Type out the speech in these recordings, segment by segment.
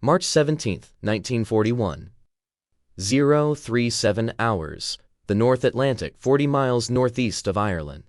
March 17, 1941. 037 hours. The North Atlantic, 40 miles northeast of Ireland.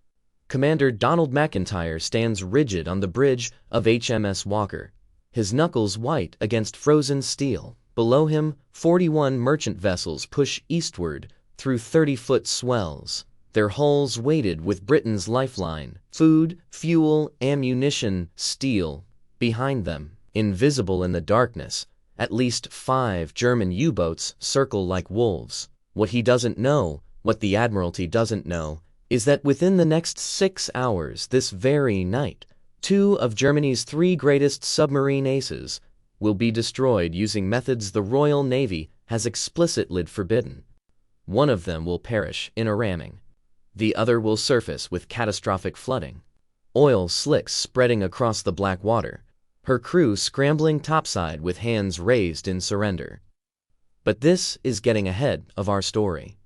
Commander Donald McIntyre stands rigid on the bridge of HMS Walker, his knuckles white against frozen steel. Below him, 41 merchant vessels push eastward through 30-foot swells, their hulls weighted with Britain's lifeline, food, fuel, ammunition, steel. Behind them, invisible in the darkness, at least 5 German U-boats circle like wolves. What he doesn't know, what the Admiralty doesn't know, is that within the next 6 hours, this very night, 2 of Germany's 3 greatest submarine aces will be destroyed using methods the Royal Navy has explicitly forbidden. One of them will perish in a ramming. The other will surface with catastrophic flooding. Oil slicks spreading across the black water, her crew scrambling topside with hands raised in surrender. But this is getting ahead of our story.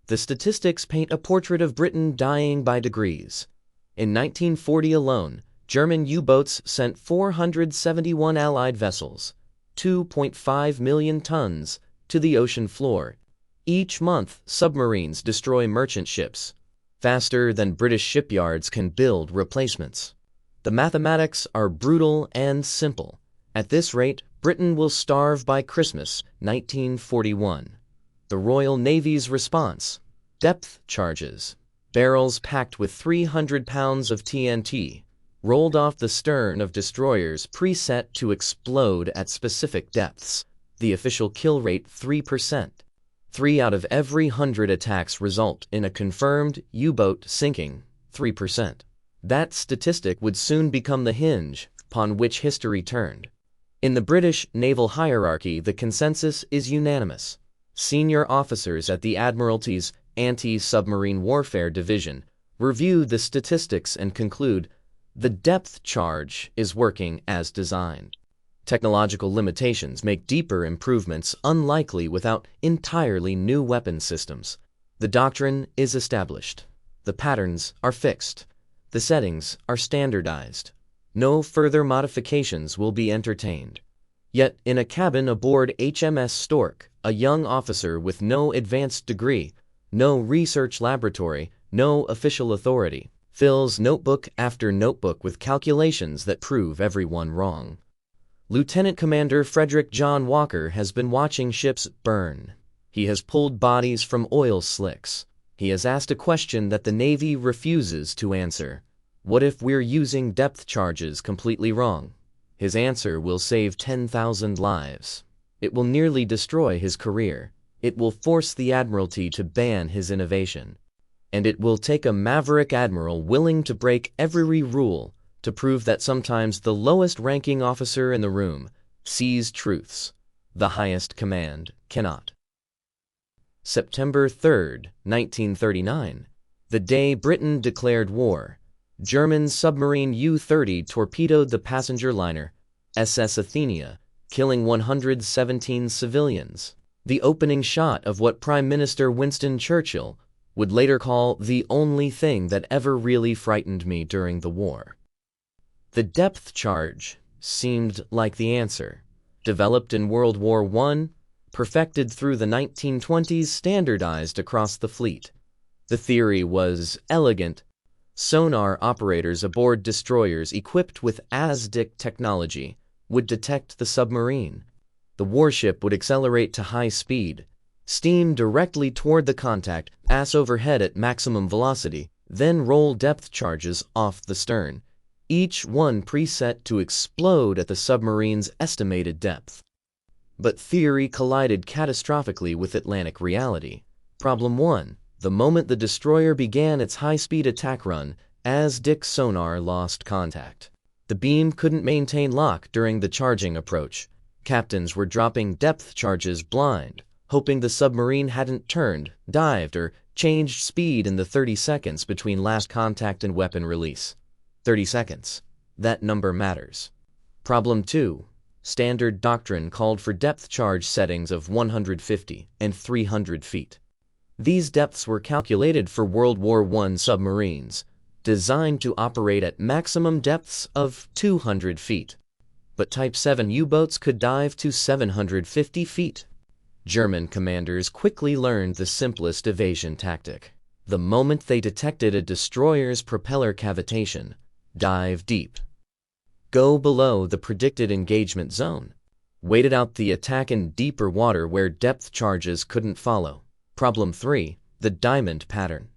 The statistics paint a portrait of Britain dying by degrees. In 1940 alone, German U-boats sent 471 Allied vessels, 2.5 million tons, to the ocean floor. Each month, submarines destroy merchant ships, faster than British shipyards can build replacements. The mathematics are brutal and simple. At this rate, Britain will starve by Christmas 1941. The Royal Navy's response: depth charges. Barrels packed with 300 pounds of TNT, rolled off the stern of destroyers preset to explode at specific depths. The official kill rate 3%. 3 out of every 100 attacks result in a confirmed U-boat sinking. 3%. That statistic would soon become the hinge upon which history turned. In the British naval hierarchy, the consensus is unanimous. Senior officers at the Admiralty's anti-submarine warfare division review the statistics and conclude the depth charge is working as designed. Technological limitations make deeper improvements unlikely without entirely new weapon systems. The doctrine is established. The patterns are fixed. The settings are standardized. No further modifications will be entertained. Yet, in a cabin aboard HMS Stork, a young officer with no advanced degree, no research laboratory, no official authority, fills notebook after notebook with calculations that prove everyone wrong. Lieutenant Commander Frederick John Walker has been watching ships burn. He has pulled bodies from oil slicks. He has asked a question that the Navy refuses to answer. What if we're using depth charges completely wrong? His answer will save 10,000 lives. It will nearly destroy his career. It will force the Admiralty to ban his innovation. And it will take a maverick admiral willing to break every rule to prove that sometimes the lowest-ranking officer in the room sees truths the highest command cannot. September 3, 1939, the day Britain declared war. German submarine U-30 torpedoed the passenger liner SS Athenia, killing 117 civilians. The opening shot of what Prime Minister Winston Churchill would later call the only thing that ever really frightened me during the war. The depth charge seemed like the answer. Developed in World War I, perfected through the 1920s, standardized across the fleet. The theory was elegant. Sonar operators aboard destroyers equipped with ASDIC technology would detect the submarine. The warship would accelerate to high speed, steam directly toward the contact, pass overhead at maximum velocity, then roll depth charges off the stern, each one preset to explode at the submarine's estimated depth. But theory collided catastrophically with Atlantic reality. Problem 1. The moment the destroyer began its high-speed attack run, ASDIC sonar lost contact. The beam couldn't maintain lock during the charging approach. Captains were dropping depth charges blind, hoping the submarine hadn't turned, dived, or changed speed in the 30 seconds between last contact and weapon release. 30 seconds. That number matters. Problem 2. Standard doctrine called for depth charge settings of 150 and 300 feet. These depths were calculated for World War I submarines, designed to operate at maximum depths of 200 feet. but Type 7 U-boats could dive to 750 feet. German commanders quickly learned the simplest evasion tactic. The moment they detected a destroyer's propeller cavitation, dive deep. Go below the predicted engagement zone. Waited out the attack in deeper water where depth charges couldn't follow. Problem 3. The diamond pattern.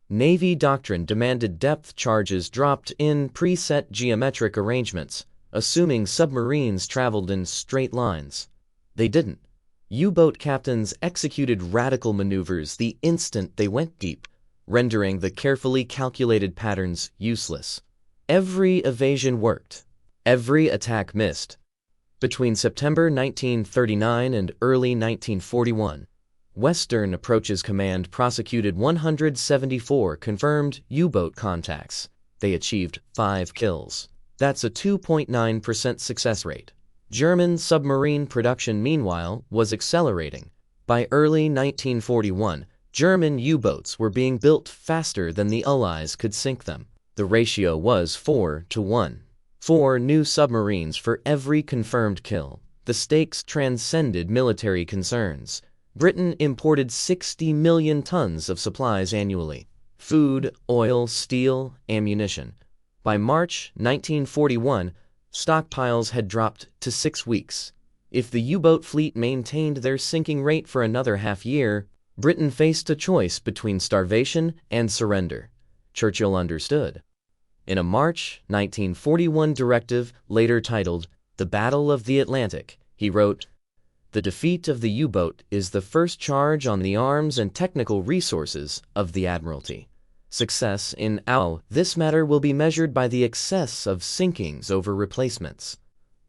Navy doctrine demanded depth charges dropped in preset geometric arrangements, assuming submarines traveled in straight lines. They didn't. U-boat captains executed radical maneuvers the instant they went deep, rendering the carefully calculated patterns useless. Every evasion worked. Every attack missed. Between September 1939 and early 1941, Western Approaches Command prosecuted 174 confirmed U-boat contacts. They achieved 5 kills. That's a 2.9% success rate. German submarine production, meanwhile, was accelerating. By early 1941, German U-boats were being built faster than the Allies could sink them. The ratio was 4-to-1. 4 new submarines for every confirmed kill. The stakes transcended military concerns. Britain imported 60 million tons of supplies annually: food, oil, steel, ammunition. By March 1941, stockpiles had dropped to 6 weeks. If the U-boat fleet maintained their sinking rate for another half-year, Britain faced a choice between starvation and surrender. Churchill understood. In a March 1941 directive, later titled The Battle of the Atlantic, he wrote, "The defeat of the U-boat is the first charge on the arms and technical resources of the Admiralty. Success in this matter will be measured by the excess of sinkings over replacements."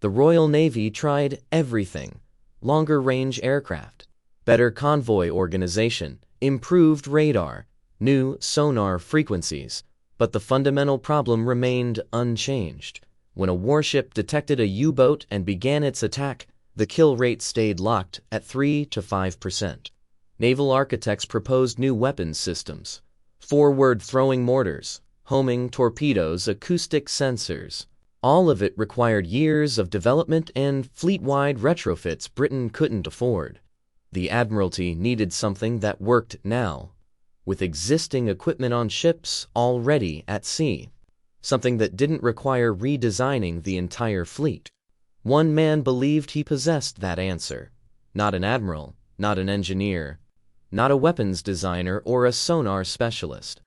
The Royal Navy tried everything: longer-range aircraft, better convoy organization, improved radar, new sonar frequencies, but the fundamental problem remained unchanged. When a warship detected a U-boat and began its attack, the kill rate stayed locked at 3-to-5%. Naval architects proposed new weapons systems: forward-throwing mortars, homing torpedoes, acoustic sensors. All of it required years of development and fleet-wide retrofits Britain couldn't afford. The Admiralty needed something that worked now, with existing equipment on ships already at sea. Something that didn't require redesigning the entire fleet. One man believed he possessed that answer. Not an admiral, not an engineer, not a weapons designer or a sonar specialist.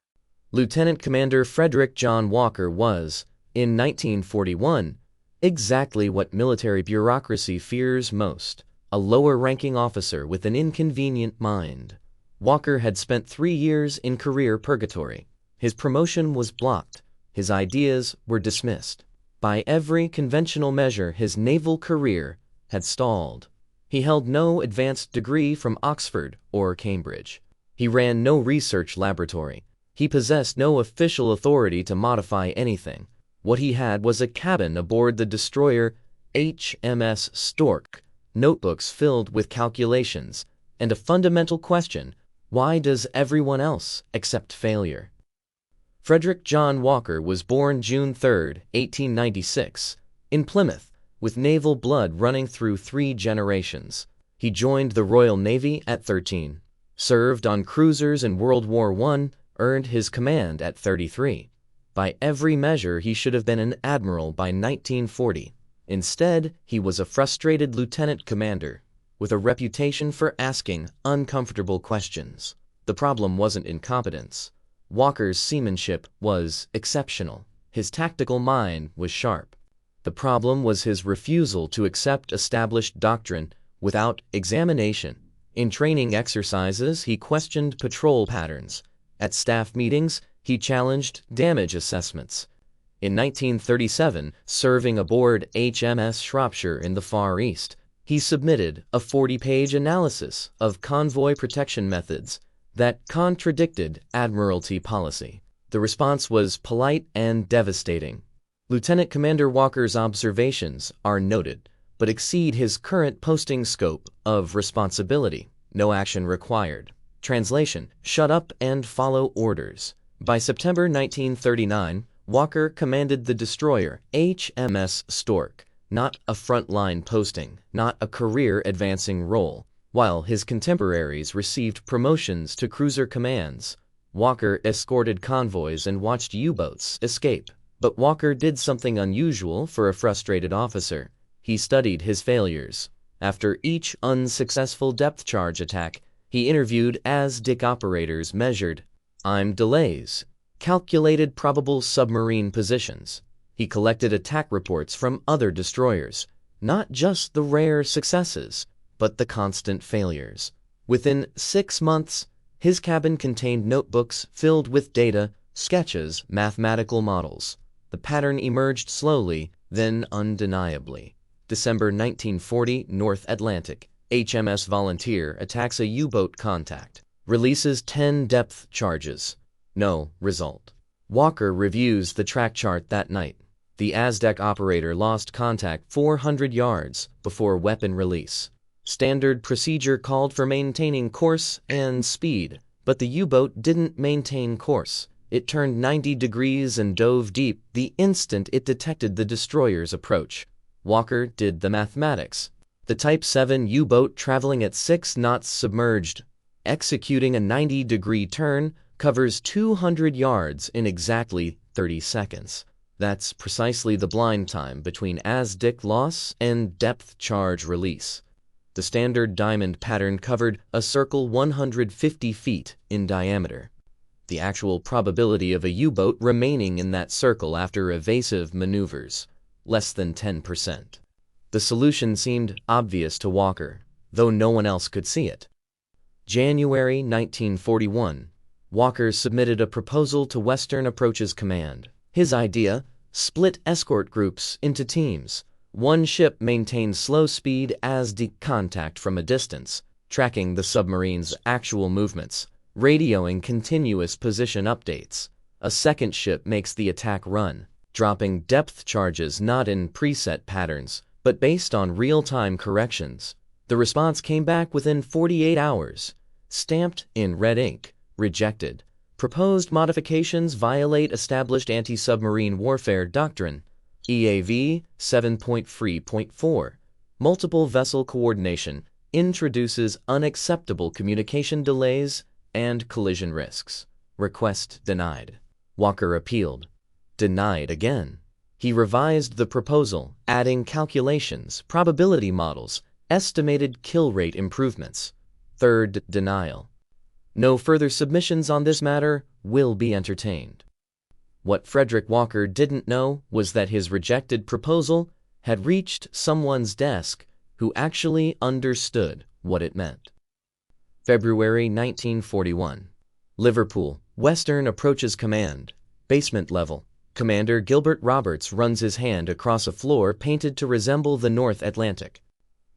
Lieutenant Commander Frederick John Walker was, in 1941, exactly what military bureaucracy fears most: a lower-ranking officer with an inconvenient mind. Walker had spent 3 years in career purgatory. His promotion was blocked. His ideas were dismissed. By every conventional measure, his naval career had stalled. He held no advanced degree from Oxford or Cambridge. He ran no research laboratory. He possessed no official authority to modify anything. What he had was a cabin aboard the destroyer HMS Stork, notebooks filled with calculations, and a fundamental question: why does everyone else accept failure? Frederick John Walker was born June 3, 1896, in Plymouth, with naval blood running through 3 generations. He joined the Royal Navy at 13, served on cruisers in World War I, earned his command at 33. By every measure, he should have been an admiral by 1940. Instead, he was a frustrated lieutenant commander, with a reputation for asking uncomfortable questions. The problem wasn't incompetence. Walker's seamanship was exceptional. His tactical mind was sharp. The problem was his refusal to accept established doctrine without examination. In training exercises, he questioned patrol patterns. At staff meetings, he challenged damage assessments. In 1937, serving aboard HMS Shropshire in the Far East, he submitted a 40-page analysis of convoy protection methods that contradicted Admiralty policy. The response was polite and devastating. Lieutenant Commander Walker's observations are noted, but exceed his current posting scope of responsibility. No action required. Translation: shut up and follow orders. By September 1939, Walker commanded the destroyer HMS Stork, not a frontline posting, not a career-advancing role. While his contemporaries received promotions to cruiser commands, Walker escorted convoys and watched U-boats escape. But Walker did something unusual for a frustrated officer. He studied his failures. After each unsuccessful depth charge attack, he interviewed as-DIC operators, measured time delays, calculated probable submarine positions. He collected attack reports from other destroyers, not just the rare successes, but the constant failures. Within 6 months, his cabin contained notebooks filled with data, sketches, mathematical models. The pattern emerged slowly, then undeniably. December 1940, North Atlantic. HMS Volunteer attacks a U-boat contact. Releases 10 depth charges. No result. Walker reviews the track chart that night. The as-DEC operator lost contact 400 yards before weapon release. Standard procedure called for maintaining course and speed, but the U-boat didn't maintain course. It turned 90 degrees and dove deep the instant it detected the destroyer's approach. Walker did the mathematics. The Type 7 U-boat traveling at 6 knots submerged, executing a 90-degree turn, covers 200 yards in exactly 30 seconds. That's precisely the blind time between as-DIC loss and depth charge release. The standard diamond pattern covered a circle 150 feet in diameter. The actual probability of a U-boat remaining in that circle after evasive maneuvers, less than 10%. The solution seemed obvious to Walker, though no one else could see it. January 1941, Walker submitted a proposal to Western Approaches Command. His idea: split escort groups into teams. One ship maintained slow speed as-DIC contact from a distance, tracking the submarine's actual movements, radioing continuous position updates. A second ship makes the attack run, dropping depth charges not in preset patterns, but based on real-time corrections. The response came back within 48 hours, stamped in red ink, rejected. Proposed modifications violate established anti-submarine warfare doctrine. EAV 7.3.4. Multiple vessel coordination introduces unacceptable communication delays and collision risks. Request denied. Walker appealed. Denied again. He revised the proposal, adding calculations, probability models, estimated kill rate improvements. Third denial. No further submissions on this matter will be entertained. What Frederick Walker didn't know was that his rejected proposal had reached someone's desk who actually understood what it meant. February 1941. Liverpool, Western Approaches Command. Basement level. Commander Gilbert Roberts runs his hand across a floor painted to resemble the North Atlantic.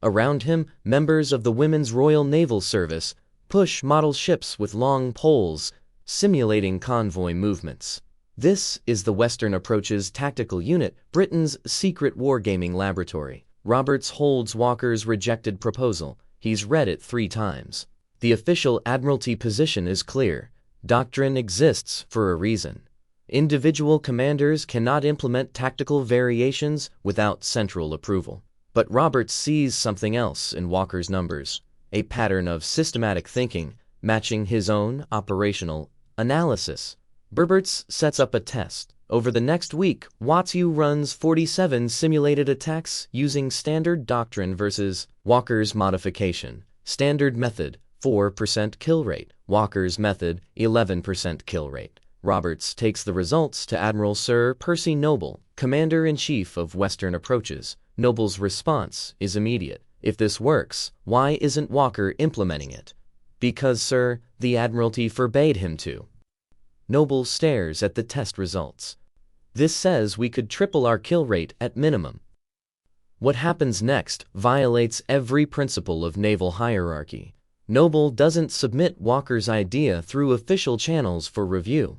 Around him, members of the Women's Royal Naval Service push model ships with long poles, simulating convoy movements. This is the Western Approaches Tactical Unit, Britain's secret wargaming laboratory. Roberts holds Walker's rejected proposal. He's read it 3 times. The official Admiralty position is clear. Doctrine exists for a reason. Individual commanders cannot implement tactical variations without central approval. But Roberts sees something else in Walker's numbers, a pattern of systematic thinking matching his own operational analysis. Roberts sets up a test. Over the next week, WWII runs 47 simulated attacks using standard doctrine versus Walker's modification. Standard method, 4% kill rate. Walker's method, 11% kill rate. Roberts takes the results to Admiral Sir Percy Noble, Commander-in-Chief of Western Approaches. Noble's response is immediate. If this works, why isn't Walker implementing it? Because, sir, the Admiralty forbade him to. Noble stares at the test results. This says we could triple our kill rate at minimum. What happens next violates every principle of naval hierarchy. Noble doesn't submit Walker's idea through official channels for review.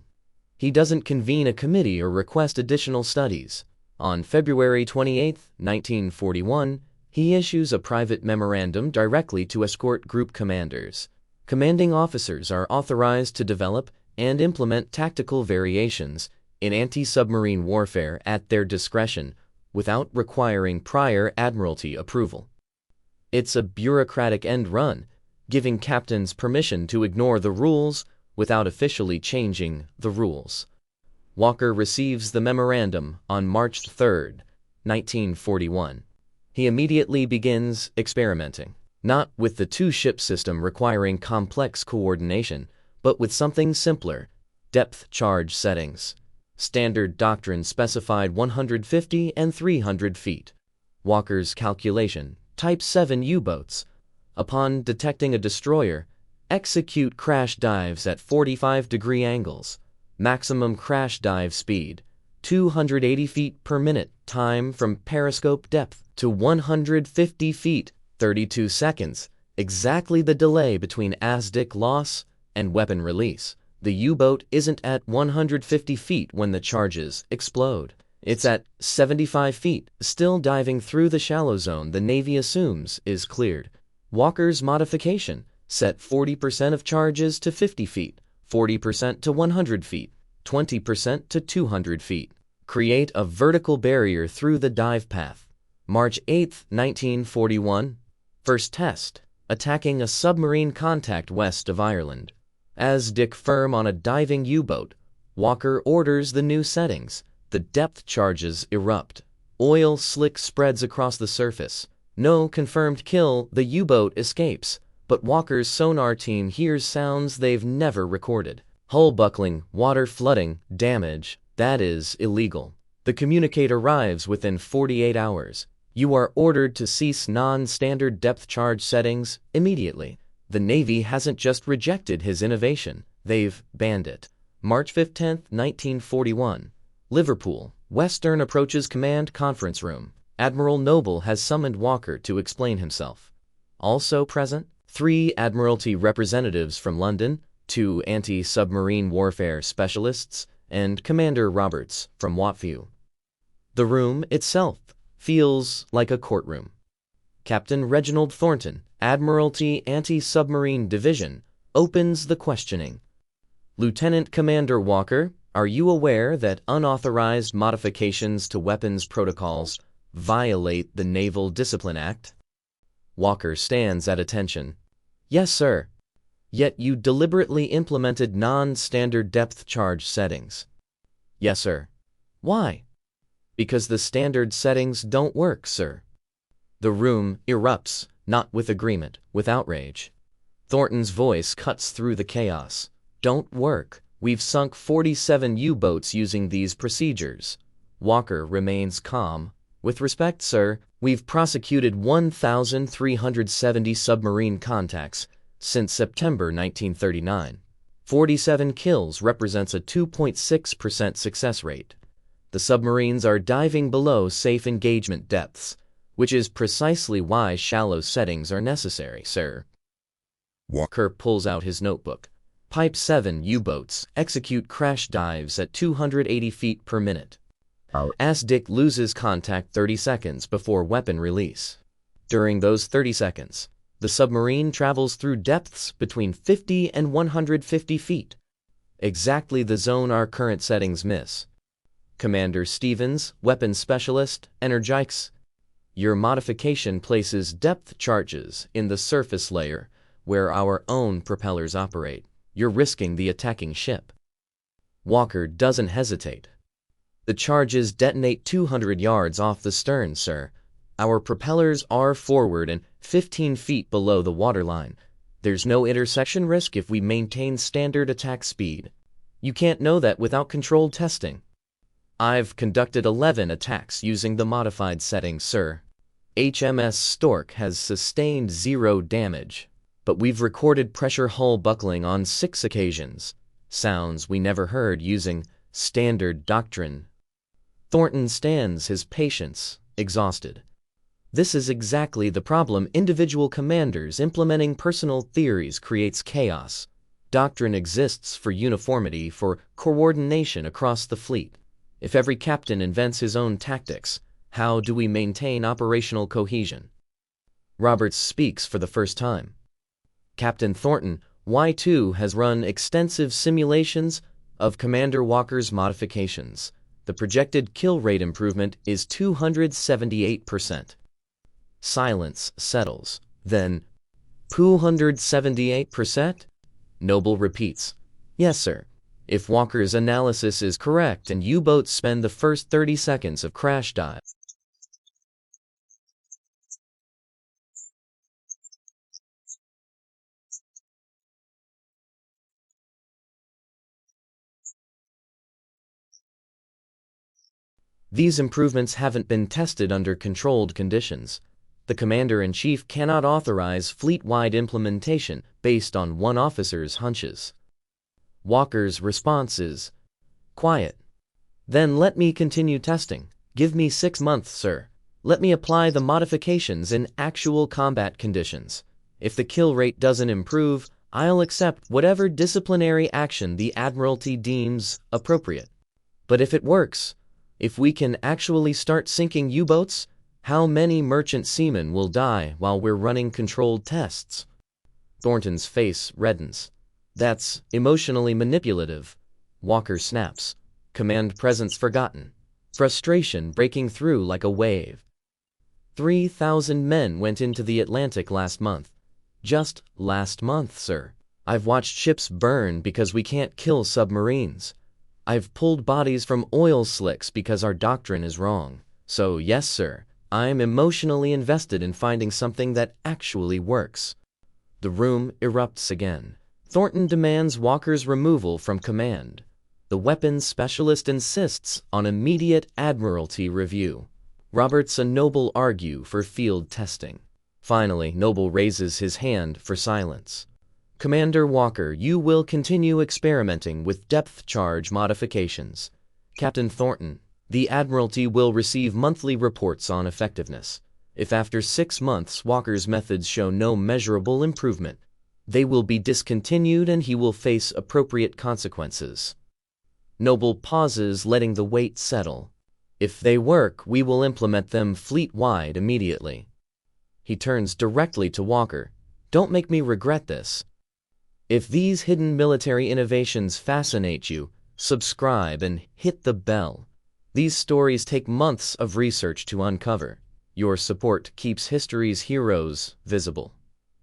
He doesn't convene a committee or request additional studies. On February 28, 1941, he issues a private memorandum directly to escort group commanders. Commanding officers are authorized to develop and implement tactical variations in anti-submarine warfare at their discretion without requiring prior Admiralty approval. It's a bureaucratic end run, giving captains permission to ignore the rules without officially changing the rules. Walker receives the memorandum on March 3, 1941. He immediately begins experimenting, not with the two-ship system requiring complex coordination, but with something simpler: depth charge settings. Standard doctrine specified 150 and 300 feet. Walker's calculation: Type 7 U-boats, upon detecting a destroyer, execute crash dives at 45-degree angles. Maximum crash dive speed: 280 feet per minute. Time from periscope depth to 150 feet, 32 seconds. Exactly the delay between ASDIC loss and weapon release. The U-boat isn't at 150 feet when the charges explode. It's at 75 feet, still diving through the shallow zone the Navy assumes is cleared. Walker's modification: set 40% of charges to 50 feet, 40% to 100 feet, 20% to 200 feet. Create a vertical barrier through the dive path. March 8, 1941. First test: attacking a submarine contact west of Ireland. As Dick firm on a diving U-boat, Walker orders the new settings. The depth charges erupt. Oil slick spreads across the surface. No confirmed kill, the U-boat escapes, but Walker's sonar team hears sounds they've never recorded. Hull buckling, water flooding, damage. That is illegal. The communique arrives within 48 hours. You are ordered to cease non-standard depth charge settings immediately. The Navy hasn't just rejected his innovation, they've banned it. March 15, 1941. Liverpool. Western approaches command conference room. Admiral Noble has summoned Walker to explain himself. Also present, 3 Admiralty representatives from London, 2 anti-submarine warfare specialists, and Commander Roberts from Withdrew. The room itself feels like a courtroom. Captain Reginald Thornton, Admiralty Anti-Submarine Division, opens the questioning. Lieutenant Commander Walker, are you aware that unauthorized modifications to weapons protocols violate the Naval Discipline Act? Walker stands at attention. Yes, sir. Yet you deliberately implemented non-standard depth charge settings. Yes, sir. Why? Because the standard settings don't work, sir. The room erupts, not with agreement, with outrage. Thornton's voice cuts through the chaos. Don't work. We've sunk 47 U-boats using these procedures. Walker remains calm. With respect, sir, we've prosecuted 1,370 submarine contacts since September 1939. 47 kills represents a 2.6% success rate. The submarines are diving below safe engagement depths, which is precisely why shallow settings are necessary, sir. Walker pulls out his notebook. Type 7 U-boats execute crash dives at 280 feet per minute. ASDIC loses contact 30 seconds before weapon release. During those 30 seconds, the submarine travels through depths between 50 and 150 feet. Exactly the zone our current settings miss. Commander Stevens, weapons specialist, energize. Your modification places depth charges in the surface layer where our own propellers operate. You're risking the attacking ship. Walker doesn't hesitate. The charges detonate 200 yards off the stern, sir. Our propellers are forward and 15 feet below the waterline. There's no intersection risk if we maintain standard attack speed. You can't know that without controlled testing. I've conducted 11 attacks using the modified settings, sir. HMS Stork has sustained 0 damage, but we've recorded pressure hull buckling on 6 occasions, sounds we never heard using standard doctrine. Thornton stands his patience, exhausted. This is exactly the problem. Individual commanders implementing personal theories creates chaos. Doctrine exists for uniformity, for coordination across the fleet. If every captain invents his own tactics, how do we maintain operational cohesion? Roberts speaks for the first time. Captain Thornton, Y2 has run extensive simulations of Commander Walker's modifications. The projected kill rate improvement is 278%. Silence settles. Then, 278%? Noble repeats. Yes, sir. If Walker's analysis is correct and U-boats spend the first 30 seconds of crash dive, these improvements haven't been tested under controlled conditions. The Commander-in-Chief cannot authorize fleet-wide implementation based on one officer's hunches. Walker's response is, quiet. Then let me continue testing. Give me 6 months, sir. Let me apply the modifications in actual combat conditions. If the kill rate doesn't improve, I'll accept whatever disciplinary action the Admiralty deems appropriate. But if it works, if we can actually start sinking U-boats, how many merchant seamen will die while we're running controlled tests? Thornton's face reddens. That's emotionally manipulative. Walker snaps. Command presence forgotten. Frustration breaking through like a wave. 3,000 men went into the Atlantic last month. Just last month, sir. I've watched ships burn because we can't kill submarines. I've pulled bodies from oil slicks because our doctrine is wrong. So yes, sir, I'm emotionally invested in finding something that actually works. The room erupts again. Thornton demands Walker's removal from command. The weapons specialist insists on immediate Admiralty review. Roberts and Noble argue for field testing. Finally, Noble raises his hand for silence. Commander Walker, you will continue experimenting with depth charge modifications. Captain Thornton, the Admiralty will receive monthly reports on effectiveness. If after 6 months Walker's methods show no measurable improvement, they will be discontinued and he will face appropriate consequences. Noble pauses, letting the weight settle. If they work, we will implement them fleet-wide immediately. He turns directly to Walker. Don't make me regret this. If these hidden military innovations fascinate you, subscribe and hit the bell. These stories take months of research to uncover. Your support keeps history's heroes visible.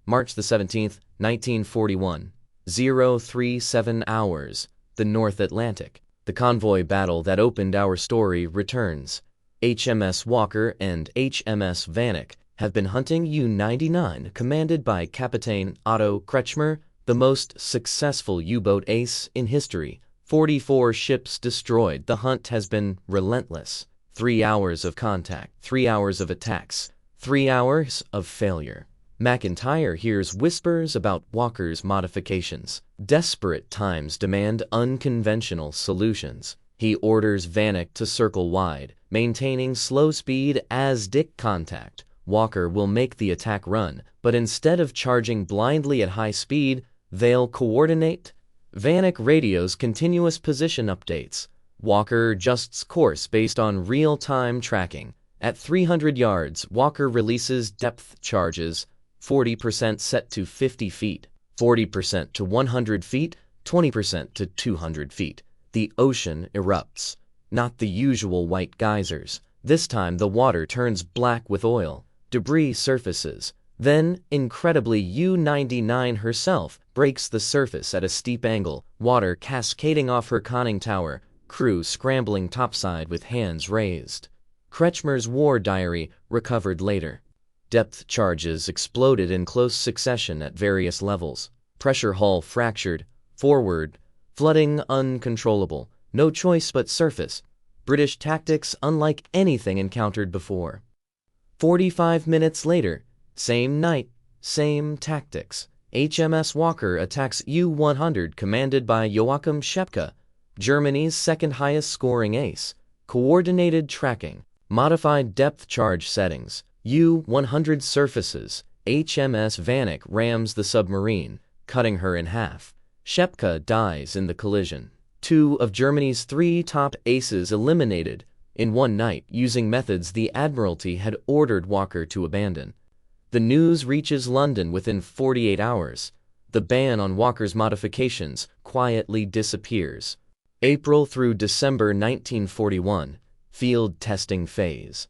March the 17th, 1941. 037 hours. The North Atlantic. The convoy battle that opened our story returns. HMS Walker and HMS Vanek have been hunting U-99, commanded by Captain Otto Kretschmer, the most successful U-boat ace in history. 44 ships destroyed. The hunt has been relentless. 3 hours of contact, 3 hours of attacks, 3 hours of failure. McIntyre hears whispers about Walker's modifications. Desperate times demand unconventional solutions. He orders Vanek to circle wide, maintaining slow speed as Dick contact. Walker will make the attack run, but instead of charging blindly at high speed, they'll coordinate. Vanek radios continuous position updates. Walker adjusts course based on real-time tracking. At 300 yards, Walker releases depth charges, 40% set to 50 feet, 40% to 100 feet, 20% to 200 feet. The ocean erupts. Not the usual white geysers. This time the water turns black with oil. Debris surfaces. Then, incredibly, U-99 herself breaks the surface at a steep angle, water cascading off her conning tower, crew scrambling topside with hands raised. Kretschmer's war diary, recovered later. Depth charges exploded in close succession at various levels. Pressure hull fractured, forward, flooding uncontrollable, no choice but surface. British tactics unlike anything encountered before. 45 minutes later, same night, same tactics. HMS Walker attacks U-100 commanded by Joachim Schepke, Germany's second highest scoring ace. Coordinated tracking, modified depth charge settings. U-100 surfaces. HMS Vanek rams the submarine, cutting her in half. Schepke dies in the collision. 2 of Germany's 3 top aces eliminated in one night using methods the Admiralty had ordered Walker to abandon. The news reaches London within 48 hours. The ban on Walker's modifications quietly disappears. April through December 1941, field testing phase.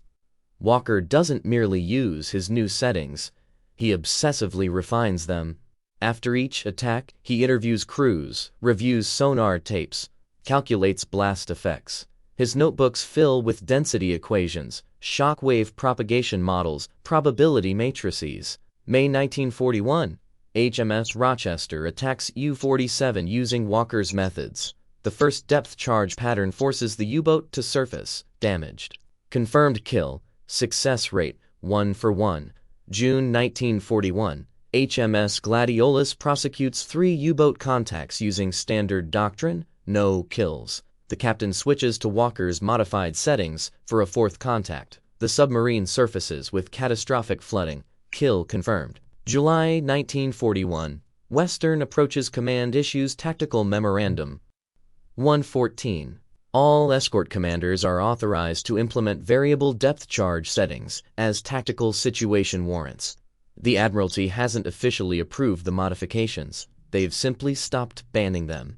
Walker doesn't merely use his new settings, he obsessively refines them. After each attack, he interviews crews, reviews sonar tapes, calculates blast effects. His notebooks fill with density equations, shockwave propagation models, probability matrices. May 1941, HMS Rochester attacks U-47 using Walker's methods. The first depth charge pattern forces the U-boat to surface, damaged. Confirmed kill, success rate, 1 for 1. June 1941, HMS Gladiolus prosecutes 3 U-boat contacts using standard doctrine, no kills. The captain switches to Walker's modified settings for a 4th contact. The submarine surfaces with catastrophic flooding, kill confirmed. July 1941, Western Approaches Command issues tactical memorandum. 114. All escort commanders are authorized to implement variable depth charge settings as tactical situation warrants. The Admiralty hasn't officially approved the modifications, they've simply stopped banning them.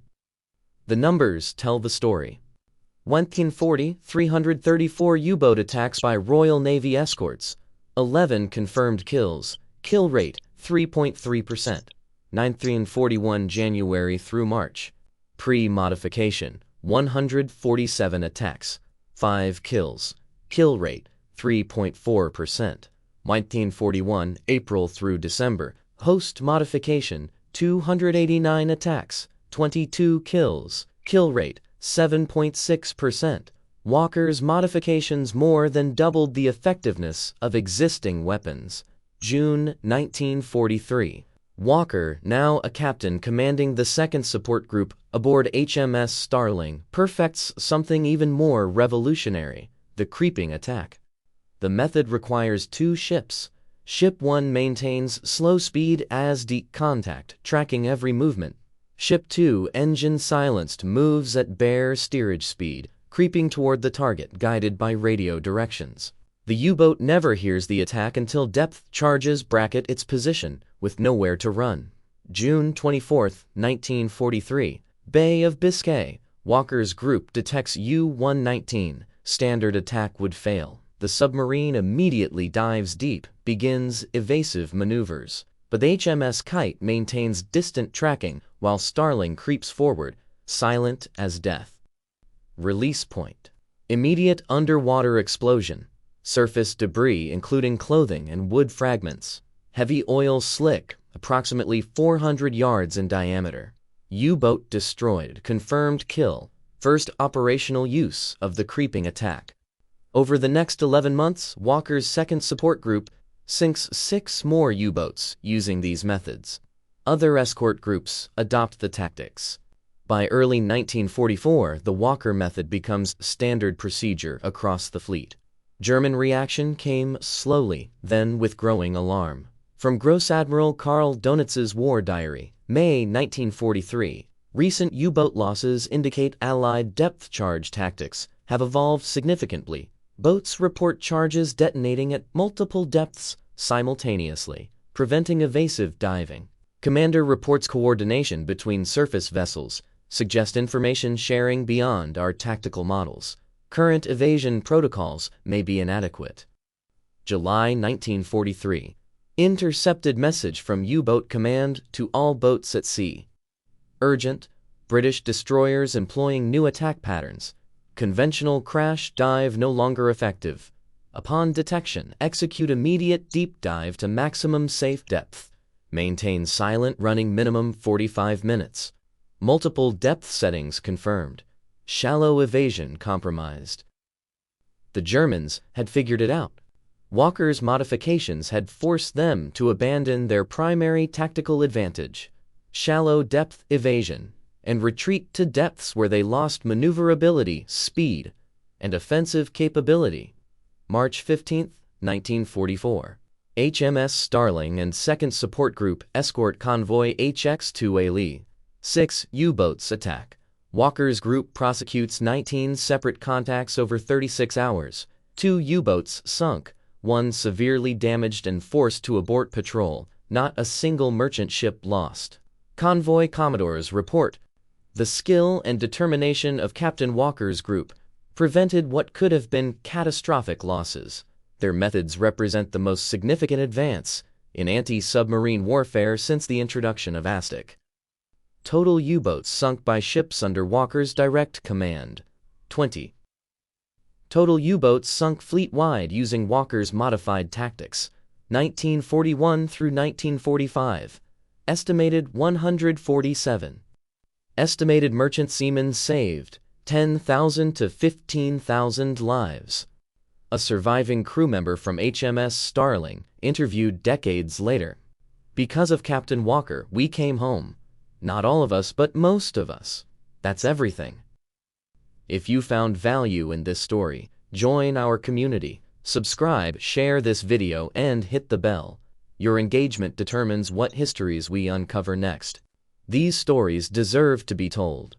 The numbers tell the story. 1940, 334 U-boat attacks by Royal Navy escorts, 11 confirmed kills, kill rate 3.3%. 1941 January through March. Pre-modification, 147 attacks, 5 kills, kill rate 3.4%. 1941 April through December. Post-modification, 289 attacks, 22 kills, kill rate 7.6%. Walker's modifications more than doubled the effectiveness of existing weapons. June 1943. Walker, now a captain commanding the 2nd Support Group aboard HMS Starling, perfects something even more revolutionary, the creeping attack. The method requires 2 ships. Ship 1 maintains slow speed as deep contact, tracking every movement. Ship 2, engine silenced, moves at bare steerage speed, creeping toward the target, guided by radio directions. The U-boat never hears the attack until depth charges bracket its position, with nowhere to run. June 24, 1943. Bay of Biscay. Walker's group detects U-119. Standard attack would fail. The submarine immediately dives deep, begins evasive maneuvers. But the HMS Kite maintains distant tracking while Starling creeps forward, silent as death. Release point. Immediate underwater explosion. Surface debris including clothing and wood fragments. Heavy oil slick, approximately 400 yards in diameter. U-boat destroyed, confirmed kill. First operational use of the creeping attack. Over the next 11 months, Walker's 2nd Support Group sinks 6 more U-boats using these methods. Other escort groups adopt the tactics. By early 1944, the Walker method becomes standard procedure across the fleet. German reaction came slowly, then with growing alarm. From Gross Admiral Karl Donitz's War Diary, May 1943, recent U-boat losses indicate Allied depth charge tactics have evolved significantly. Boats report charges detonating at multiple depths simultaneously, preventing evasive diving. Commander reports coordination between surface vessels, suggest information sharing beyond our tactical models. Current evasion protocols may be inadequate. July 1943. Intercepted message from U-boat command to all boats at sea. Urgent. British destroyers employing new attack patterns. Conventional crash dive no longer effective. Upon detection, execute immediate deep dive to maximum safe depth. Maintain silent running minimum 45 minutes. Multiple depth settings confirmed. Shallow evasion compromised. The Germans had figured it out. Walker's modifications had forced them to abandon their primary tactical advantage, shallow depth evasion, and retreat to depths where they lost maneuverability, speed, and offensive capability. March 15, 1944. HMS Starling and 2nd Support Group escort convoy HX-2A 6 U-boats attack. Walker's group prosecutes 19 separate contacts over 36 hours. 2 U-boats sunk, 1 severely damaged and forced to abort patrol, not a single merchant ship lost. Convoy commodores report The skill and determination of Captain Walker's group prevented what could have been catastrophic losses. Their methods represent the most significant advance in anti-submarine warfare since the introduction of ASTIC. Total U-boats sunk by ships under Walker's direct command: 20. Total U-boats sunk fleet-wide using Walker's modified tactics, 1941 through 1945, estimated 147. Estimated merchant seamen saved, 10,000 to 15,000 lives. A surviving crew member from HMS Starling interviewed decades later: "Because of Captain Walker, we came home. Not all of us, but most of us. That's everything." If you found value in this story, join our community, subscribe, share this video, and hit the bell. Your engagement determines what histories we uncover next. These stories deserve to be told.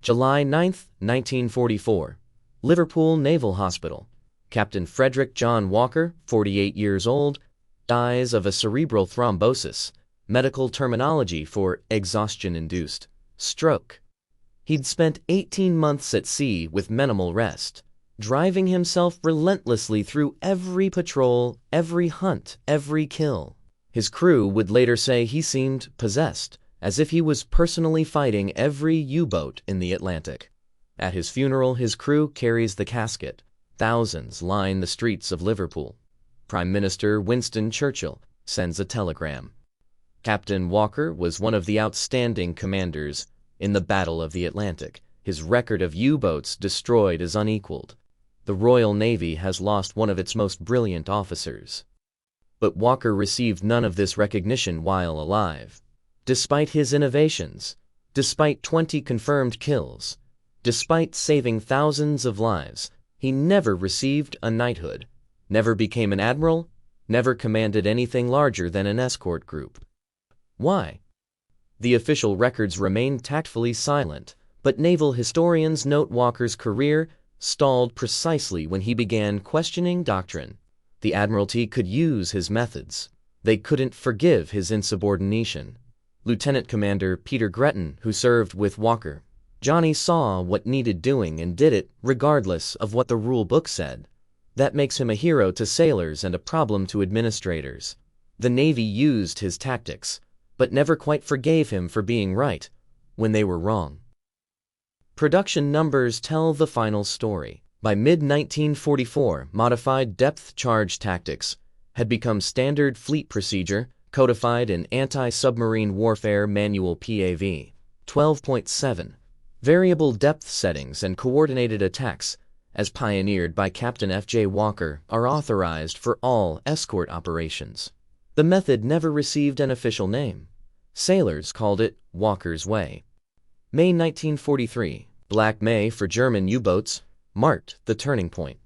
July 9, 1944. Liverpool Naval Hospital. Captain Frederick John Walker, 48 years old, dies of a cerebral thrombosis, medical terminology for exhaustion-induced stroke. He'd spent 18 months at sea with minimal rest, driving himself relentlessly through every patrol, every hunt, every kill. His crew would later say he seemed possessed, as if he was personally fighting every U-boat in the Atlantic. At his funeral, his crew carries the casket. Thousands line the streets of Liverpool. Prime Minister Winston Churchill sends a telegram. Captain Walker was one of the outstanding commanders in the Battle of the Atlantic. His record of U-boats destroyed is unequaled. The Royal Navy has lost one of its most brilliant officers. But Walker received none of this recognition while alive. Despite his innovations, despite 20 confirmed kills, despite saving thousands of lives, he never received a knighthood, never became an admiral, never commanded anything larger than an escort group. Why? The official records remain tactfully silent, but naval historians note Walker's career stalled precisely when he began questioning doctrine. The Admiralty could use his methods. They couldn't forgive his insubordination. Lieutenant Commander Peter Gretton, who served with Walker, Johnny saw what needed doing and did it regardless of what the rule book said. That makes him a hero to sailors and a problem to administrators. The Navy used his tactics, but never quite forgave him for being right when they were wrong. Production numbers tell the final story. By mid-1944, modified depth charge tactics had become standard fleet procedure, codified in Anti-Submarine Warfare Manual PAV 12.7. Variable depth settings and coordinated attacks, as pioneered by Captain F.J. Walker, are authorized for all escort operations. The method never received an official name. Sailors called it Walker's Way. May 1943, Black May for German U-boats, marked the turning point.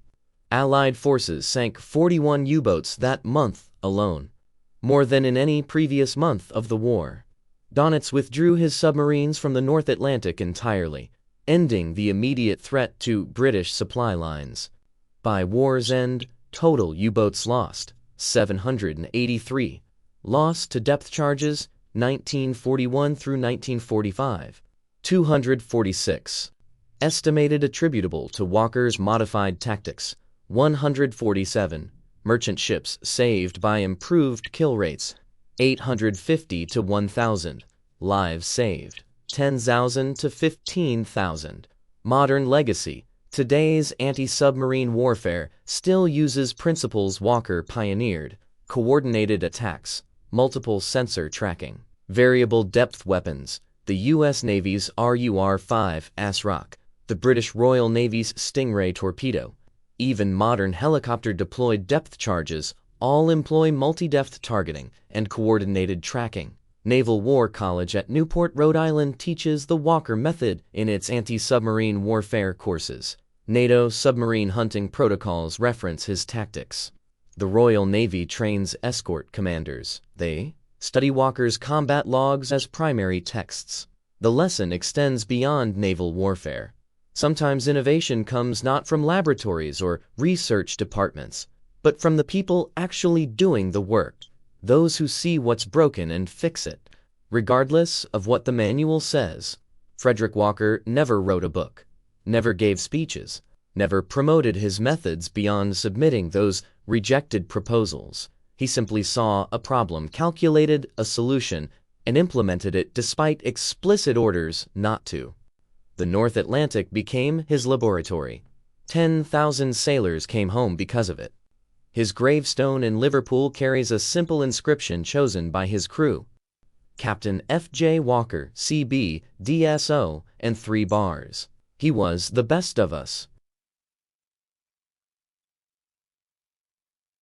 Allied forces sank 41 U-boats that month alone, more than in any previous month of the war. Donitz withdrew his submarines from the North Atlantic entirely, ending the immediate threat to British supply lines. By war's end, total U-boats lost, 783. Loss to depth charges, 1941 through 1945, 246. Estimated attributable to Walker's modified tactics, 147. Merchant ships saved by improved kill rates, 850 to 1,000. Lives saved, 10,000 to 15,000. Modern legacy. Today's anti-submarine warfare still uses principles Walker pioneered: coordinated attacks, multiple sensor tracking, variable depth weapons, the U.S. Navy's RUR-5 ASROC, the British Royal Navy's Stingray torpedo, even modern helicopter-deployed depth charges all employ multi-depth targeting and coordinated tracking. Naval War College at Newport, Rhode Island teaches the Walker method in its anti-submarine warfare courses. NATO submarine hunting protocols reference his tactics. The Royal Navy trains escort commanders. They study Walker's combat logs as primary texts. The lesson extends beyond naval warfare. Sometimes innovation comes not from laboratories or research departments, but from the people actually doing the work, those who see what's broken and fix it, regardless of what the manual says. Frederick Walker never wrote a book, never gave speeches, never promoted his methods beyond submitting those rejected proposals. He simply saw a problem, calculated a solution, and implemented it despite explicit orders not to. The North Atlantic became his laboratory. 10,000 sailors came home because of it. His gravestone in Liverpool carries a simple inscription chosen by his crew. Captain F.J. Walker, C.B., D.S.O., and 3 bars. He was the best of us.